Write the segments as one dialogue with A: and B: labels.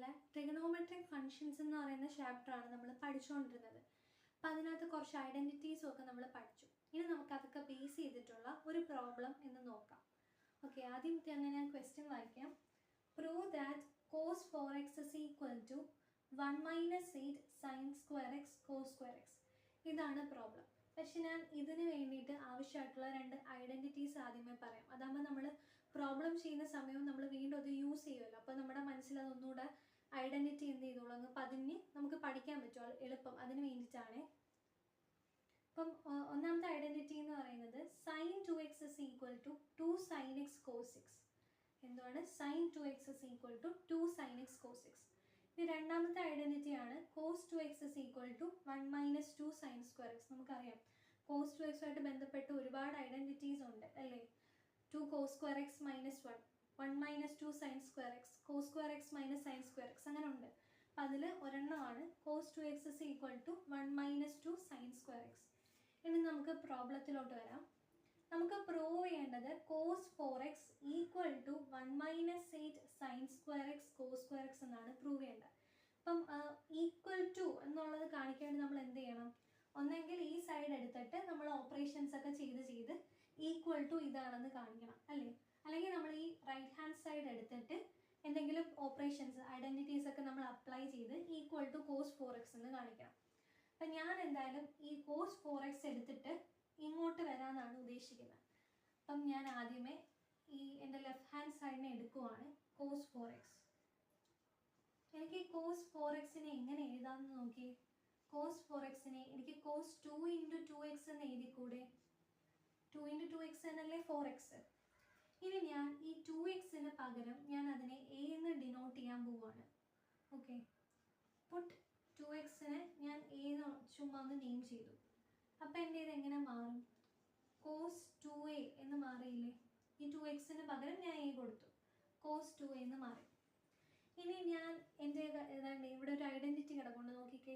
A: ചാപ്റ്ററിലെ trigonometric functions എന്ന് പറയുന്ന ചാപ്റ്ററാണ് നമ്മൾ പഠിച്ചുകൊണ്ടിരുന്നത്. അപ്പോൾ അതിനകത്ത് കുറച്ച് ഐഡൻറ്റിറ്റീസും ഒക്കെ നമ്മൾ പഠിച്ചു. ഇനി നമുക്കതൊക്കെ ബേസ് ചെയ്തിട്ടുള്ള ഒരു പ്രോബ്ലം എന്ന് നോക്കാം. ഓക്കെ, ആദ്യം തന്നെ ഞാൻ ക്വസ്റ്റ്യൻ വായിക്കാം. Prove that cos 4x is equal to 1 minus 8 sin square x cos square x. ഇതാണ് പ്രോബ്ലം. പക്ഷെ ഞാൻ ഇതിന് വേണ്ടിയിട്ട് ആവശ്യമായിട്ടുള്ള 2 ഐഡൻറ്റിറ്റീസ് ആദ്യമേ പറയാം. അതാകുമ്പോൾ നമ്മൾ പ്രോബ്ലം ചെയ്യുന്ന സമയവും നമ്മൾ വീണ്ടും അത് യൂസ് ചെയ്യുമല്ലോ. അപ്പോൾ നമ്മുടെ മനസ്സിൽ അതൊന്നുകൂടെ ഐഡൻറ്റിറ്റി എന്ത് ചെയ്തോളൂ, അങ്ങ് പതിഞ്ഞ് നമുക്ക് പഠിക്കാൻ പറ്റുമോ എളുപ്പം. അതിന് വേണ്ടിയിട്ടാണ്. അപ്പം ഒന്നാമത്തെ ഐഡൻറ്റിറ്റി എന്ന് പറയുന്നത് sin 2x is equal to 2 sin x cos x. എന്താണ് sin 2x is equal to 2 sin x cos x. ഇനി രണ്ടാമത്തെ ഐഡൻറ്റിറ്റിയാണ് cos 2x is equal to 1 minus 2 sin square x. നമുക്കറിയാം cos 2x ആയിട്ട് ബന്ധപ്പെട്ട് ഒരുപാട് ഐഡൻറ്റിറ്റീസ് ഉണ്ട് അല്ലേ. 2 cos square x minus 1, 1 minus 2 sin square x, cos square x minus sin square x, അങ്ങനെ ഉണ്ട്. അപ്പം അതിൽ ഒരെണ്ണമാണ് cos 2x is equal to 1 minus 2 sin square x. ഇനി നമുക്ക് പ്രോബ്ലത്തിലോട്ട് വരാം. നമുക്ക് പ്രൂവ് ചെയ്യേണ്ടത് cos 4x equal to 1 minus 8 sine square x cos square x എന്നാണ് പ്രൂവ് ചെയ്യേണ്ടത്. അപ്പം ഈക്വൽ ടു എന്നുള്ളത് കാണിക്കാൻ വേണ്ടി നമ്മൾ എന്ത് ചെയ്യണം? ഒന്നെങ്കിൽ ഈ സൈഡ് എടുത്തിട്ട് നമ്മൾ ഓപ്പറേഷൻസ് ഒക്കെ ചെയ്ത് ഈക്വൽ ടു ഇതാണെന്ന് കാണിക്കണം അല്ലേ. അല്ലെങ്കിൽ നമ്മൾ ഈ റൈറ്റ് ഹാൻഡ് സൈഡ് എടുത്തിട്ട് എന്തെങ്കിലും ഓപ്പറേഷൻസ് ഐഡൻറ്റിറ്റീസ് ഒക്കെ നമ്മൾ അപ്ലൈ ചെയ്ത് ഈക്വൽ ടു cos 4x എന്ന് കാണിക്കണം. അപ്പം ഞാൻ എന്തായാലും ഈ cos 4x എടുത്തിട്ട് ഇങ്ങോട്ട് വരാമെന്നാണ് ഉദ്ദേശിക്കുന്നത്. അപ്പം ഞാൻ ആദ്യമേ ഈ എൻ്റെ ലെഫ്റ്റ് ഹാൻഡ് സൈഡിനെ എടുക്കുവാണ് cos 4x. എനിക്ക് cos 4xനെ എങ്ങനെ എഴുതാമെന്ന് നോക്കി. cos 4xനെ എനിക്ക് cos 2 into 2x എന്ന് എഴുതിക്കൂടെ? 2 into 2x എന്നല്ലേ 4x. ഇനി ഞാൻ ഈ 2xന് പകരം ഞാൻ അതിനെ a എന്ന് ഡിനോട്ട് ചെയ്യാൻ പോവുകയാണ്. ഓക്കെ, പുട്ട് 2xനെ ഞാൻ a എന്ന് ചുമ്മാ ഒന്ന് നെയിം ചെയ്തു. അപ്പം എൻ്റെ ഇത് എങ്ങനെ മാറും? cos 2a എന്ന് മാറിയില്ലേ? ഈ 2xന് പകരം ഞാൻ a കൊടുത്തു, cos 2a എന്ന് മാറി. ഇനി ഞാൻ എൻ്റെ ഏതാണ്ട് ഇവിടെ ഒരു ഐഡൻറ്റിറ്റി കിടക്കൊണ്ട് നോക്കിക്കേ.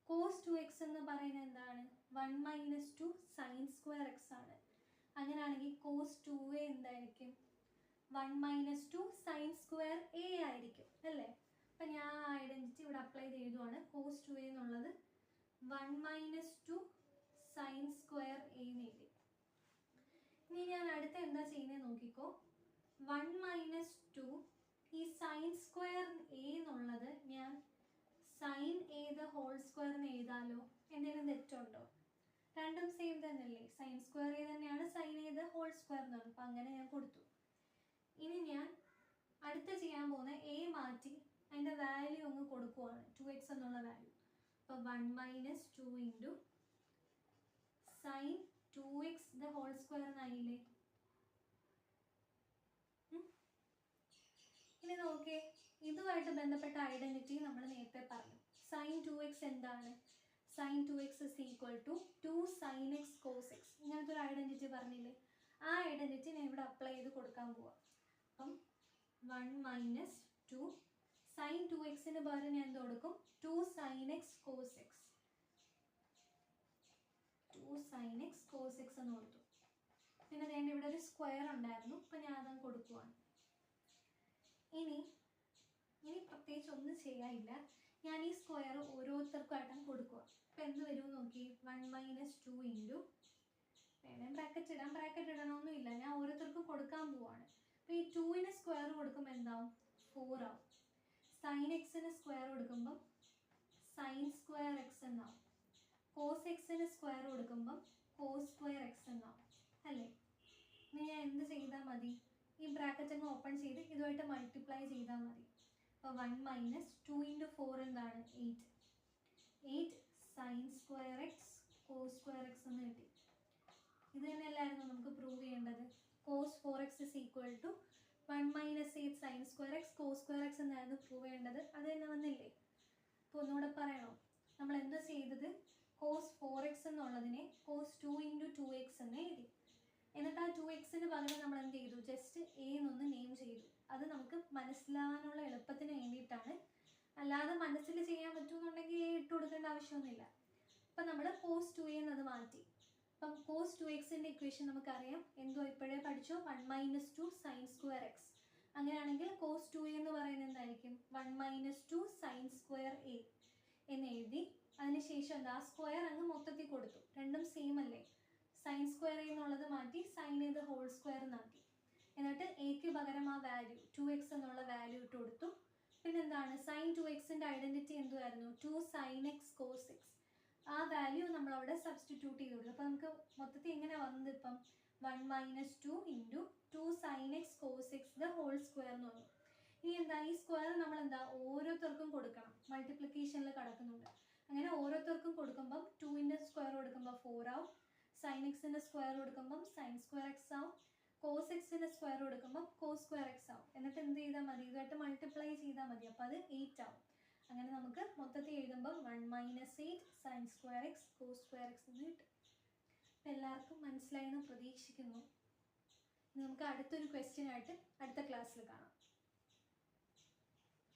A: cos 2x എന്ന് പറയുന്നത് എന്താണ്? 1 മൈനസ് 2 സൈൻ സ്ക്വയർ എക്സ് ആണ്. അങ്ങനെയാണെങ്കിൽ cos 2a എന്തായിരിക്കും? 1 മൈനസ് 2 സൈൻ സ്ക്വയർ a ആയിരിക്കും അല്ലേ. അപ്പം ഞാൻ ആ ഐഡൻറ്റിറ്റി ഇവിടെ അപ്ലൈ ചെയ്തുവാണ്. cos 2a എന്നുള്ളത് 1 മൈനസ് 2 സൈൻ സ്ക്വയർ എ എന്ന് എഴുതി. ഇനി ഞാൻ അടുത്ത എന്താ ചെയ്യുന്നത് നോക്കിക്കോ. 1 മൈനസ് 2 ഈ സൈൻ സ്ക്വയർ എ എന്നുള്ളത് ഞാൻ sine A the whole square എന്ന് എഴുതാലോ. എന്തെങ്കിലും തെറ്റുണ്ടോ? രണ്ടും സെയിം തന്നെയല്ലേ. സൈൻ സ്ക്വയർ എ തന്നെയാണ് sine A the whole square എന്നാണ്. അപ്പം അങ്ങനെ ഞാൻ കൊടുത്തു. ഇനി ഞാൻ അടുത്ത ചെയ്യാൻ പോകുന്ന എ മാറ്റി അതിൻ്റെ വാല്യൂ ഒന്ന് കൊടുക്കുവാണ്, 2x എന്നുള്ള വാല്യൂ. അപ്പോൾ 1 minus 2 into sine 2x the whole square എന്നായില്ലേ. ഇനി നോക്കേ, ഇതുമായിട്ട് ബന്ധപ്പെട്ട ഐഡൻറ്റിറ്റി നമ്മൾ നേരത്തെ പറഞ്ഞു. സൈൻ 2x എന്താണ്? Sine 2x is equal to 2 sine x cos x. ഇങ്ങനത്തെ ഒരു ഐഡൻറ്റിറ്റി പറഞ്ഞില്ലേ. ആ ഐഡൻറ്റിറ്റി ഞാൻ ഇവിടെ അപ്ലൈ ചെയ്ത് കൊടുക്കാൻ പോവാം. അപ്പം 1 മൈനസ് 2 സൈൻ 2xന് പകരം ഞാൻ എന്ത് കൊടുക്കും? 2 sine x cos x, 2 sine x cos x എന്ന് കൊടുത്തു. പിന്നെ ഞാൻ ഇവിടെ ഒരു സ്ക്വയർ ഉണ്ടായിരുന്നു, അപ്പം ഞാൻ അതങ്ങ് കൊടുക്കുവാണ്. ഇനി പ്രത്യേകിച്ച് ഒന്നും ചെയ്യാനില്ല. ഞാൻ ഈ സ്ക്വയർ ഓരോരുത്തർക്കുമായിട്ടും കൊടുക്കുക. അപ്പം എന്ത് വരും നോക്കി. 1 മൈനസ് 2 ഇൻറ്റു, വേണേൽ ബ്രാക്കറ്റ് ഇടാം, ബ്രാക്കറ്റ് ഇടണമൊന്നുമില്ല, ഞാൻ ഓരോരുത്തർക്കും കൊടുക്കാൻ പോവാണ്. അപ്പോൾ ഈ 2ന് സ്ക്വയർ കൊടുക്കുമ്പോൾ എന്താവും? 4 ആവും. സൈൻ എക്സിന് സ്ക്വയർ കൊടുക്കുമ്പം സൈൻ സ്ക്വയർ എക്സ് എന്നാവും. കോസ് എക്സിന് സ്ക്വയർ കൊടുക്കുമ്പം കോസ് സ്ക്വയർ എക്സ് എന്നാവും അല്ലേ. ഇനി ഞാൻ എന്ത് ചെയ്താൽ മതി? ഈ ബ്രാക്കറ്റ് അങ്ങ് ഓപ്പൺ ചെയ്ത് ഇതുമായിട്ട് മൾട്ടിപ്ലൈ ചെയ്താൽ മതി. അപ്പോൾ 1 മൈനസ് 2 ഇൻറ്റു 4 എന്താണ്? 8. 8 sine square x cos square x എന്ന് കിട്ടി. ഇത് തന്നെയല്ലായിരുന്നു നമുക്ക് പ്രൂവ് ചെയ്യേണ്ടത്. cos 4x is equal to 1 minus 8 sine square x cos square x എന്നായിരുന്നു പ്രൂവ് ചെയ്യേണ്ടത്. അത് തന്നെ വന്നില്ലേ. അപ്പോൾ ഒന്നുകൂടെ പറയണോ? നമ്മൾ എന്താ ചെയ്തത്? cos 4x എന്നുള്ളതിനെ cos 2 ഇൻറ്റു 2x എന്ന് എഴുതി. എന്നിട്ട് ആ 2xന് പകരം നമ്മൾ എന്ത് ചെയ്തു? ജസ്റ്റ് a എന്നൊന്ന് നെയിം ചെയ്തു. അത് നമുക്ക് മനസ്സിലാകാനുള്ള എളുപ്പത്തിന് വേണ്ടിയിട്ടാണ്. അല്ലാതെ മനസ്സിൽ ചെയ്യാൻ പറ്റുമെന്നുണ്ടെങ്കിൽ a ഇട്ട് കൊടുക്കേണ്ട ആവശ്യമൊന്നുമില്ല. അപ്പം നമ്മൾ cos 2a എന്നത് മാറ്റി. അപ്പം cos 2xൻ്റെ ഇക്വേഷൻ നമുക്കറിയാം. എന്തോ ഇപ്പോഴേ പഠിച്ചോ, 1 മൈനസ് 2 സൈൻ സ്ക്വയർ എക്സ്. അങ്ങനെയാണെങ്കിൽ കോസ് 2a എന്ന് പറയുന്നത് എന്തായിരിക്കും 1 മൈനസ് 2 സൈൻ സ്ക്വയർ എ എന്ന് എഴുതി. അതിനുശേഷം എന്താ സ്ക്വയർ അങ്ങ് മൊത്തത്തിൽ കൊടുത്തു, രണ്ടും സെയിം അല്ലേ. സൈൻ സ്ക്വയർ എന്നുള്ളത് മാറ്റി സൈൻ ചെയ്ത് ഹോൾ സ്ക്വയർ എന്നാക്കി. എന്നിട്ട് എക്ക് പകരം ആ വാല്യൂ 2x എന്നുള്ള വാല്യൂ ഇട്ട് കൊടുത്തു. പിന്നെന്താണ് സൈൻ 2xന്റെ ഐഡന്റിറ്റി എന്തുമായിരുന്നു 2 സൈൻ എക്സ് കോസ് എക്സ്. ആ വാല്യൂ നമ്മൾ അവിടെ സബ്സ്റ്റിറ്റ്യൂട്ട് ചെയ്ത് കൊടുത്തു. അപ്പോൾ നമുക്ക് മൊത്തത്തിൽ എങ്ങനെ വന്നത് ഇപ്പം 1 minus 2 into 2 sine x cos x the whole square എന്ന് വന്നു. ഇനി എന്താ ഈ സ്ക്വയർ നമ്മൾ എന്താ ഓരോരുത്തർക്കും കൊടുക്കണം, മൾട്ടിപ്ലിക്കേഷനിൽ കിടക്കുന്നുണ്ട്. അങ്ങനെ ഓരോരുത്തർക്കും കൊടുക്കുമ്പം 2ന്റെ സ്ക്വയർ കൊടുക്കുമ്പോൾ 4 ആവും, സൈൻ എക്സിന്റെ സ്ക്വയർ കൊടുക്കുമ്പം സൈൻ സ്ക്വയർ എക്സ് ആവും, കോസ് എക്സിന്റെ സ്ക്വയർ കൊടുക്കുമ്പോൾ കോസ് സ്ക്വയർ എക്സ് ആവും. എന്നിട്ട് എന്ത് ചെയ്താൽ മതി, ഇതുമായിട്ട് മൾട്ടിപ്ലൈ ചെയ്താൽ മതി. അപ്പോൾ അത് 8 ആവും. അങ്ങനെ നമുക്ക് മൊത്തത്തിൽ എഴുതുമ്പോൾ 1 minus 8 sine square x cos square x എന്ന് കിട്ടും. എല്ലാവർക്കും മനസ്സിലായെന്ന് പ്രതീക്ഷിക്കുന്നു. നമുക്ക് അടുത്തൊരു ക്വസ്റ്റ്യൻ ആയിട്ട് അടുത്ത ക്ലാസ്സിൽ കാണാം.